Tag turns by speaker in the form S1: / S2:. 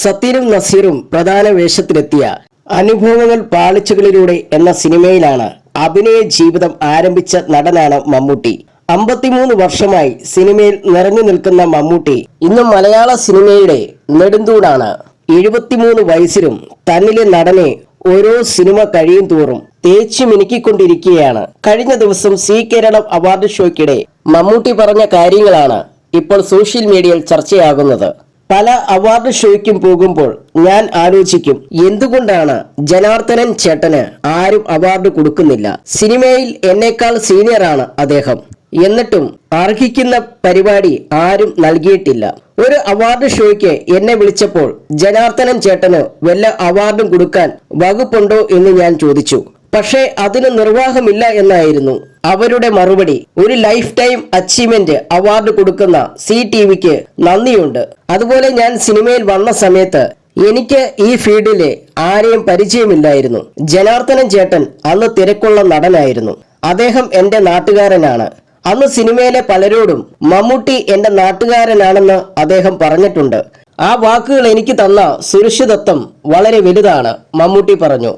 S1: സത്യനും നസീറും പ്രധാന വേഷത്തിലെത്തിയ അനുഭവങ്ങൾ പാളിച്ചകളിലൂടെ എന്ന സിനിമയിലാണ് അഭിനയ ജീവിതം ആരംഭിച്ച നടനാണ് മമ്മൂട്ടി. 53 വർഷമായി സിനിമയിൽ നിറഞ്ഞു നിൽക്കുന്ന മമ്മൂട്ടി ഇന്നും മലയാള സിനിമയുടെ നെടുന്തൂണാണ്. 73 വയസ്സിലും തന്നിലെ നടനെ ഓരോ സിനിമ കഴിയും തോറും തേച്ചു മിനുക്കിക്കൊണ്ടിരിക്കുകയാണ്. കഴിഞ്ഞ ദിവസം സി കേരളം അവാർഡ് ഷോയ്ക്കിടെ മമ്മൂട്ടി പറഞ്ഞ കാര്യങ്ങളാണ് ഇപ്പോൾ സോഷ്യൽ മീഡിയയിൽ ചർച്ചയാകുന്നത്. പല അവാർഡ് ഷോയ്ക്കും പോകുമ്പോൾ ഞാൻ ആലോചിക്കും, എന്തുകൊണ്ടാണ് ജനാർദ്ദനൻ ചേട്ടന് ആരും അവാർഡ് കൊടുക്കുന്നില്ല? സിനിമയിൽ എന്നേക്കാൾ സീനിയറാണ് അദ്ദേഹം, എന്നിട്ടും അർഹിക്കുന്ന പരിപാടി ആരും നൽകിയിട്ടില്ല. ഒരു അവാർഡ് ഷോയ്ക്ക് എന്നെ വിളിച്ചപ്പോൾ ജനാർദ്ദനൻ ചേട്ടന് വല്ല അവാർഡും കൊടുക്കാൻ വകുപ്പുണ്ടോ എന്ന് ഞാൻ ചോദിച്ചു. പക്ഷേ അതിന് നിർവാഹമില്ല എന്നായിരുന്നു അവരുടെ മറുപടി. ഒരു ലൈഫ് ടൈം അച്ചീവ്മെന്റ് അവാർഡ് കൊടുക്കുന്ന CTVക്ക് നന്ദിയുണ്ട്. അതുപോലെ ഞാൻ സിനിമയിൽ വന്ന സമയത്ത് എനിക്ക് ഈ ഫീൽഡിലെ ആരെയും പരിചയമില്ലായിരുന്നു. ജനാർദ്ദനൻ ചേട്ടൻ അന്ന് തിരക്കുള്ള നടനായിരുന്നു. അദ്ദേഹം എന്റെ നാട്ടുകാരനാണ്. അന്ന് സിനിമയിലെ പലരോടും മമ്മൂട്ടി എന്റെ നാട്ടുകാരനാണെന്ന് അദ്ദേഹം പറഞ്ഞിട്ടുണ്ട്. ആ വാക്കുകൾ എനിക്ക് തന്ന സുരക്ഷിതത്വം വളരെ വലുതാണ്, മമ്മൂട്ടി പറഞ്ഞു.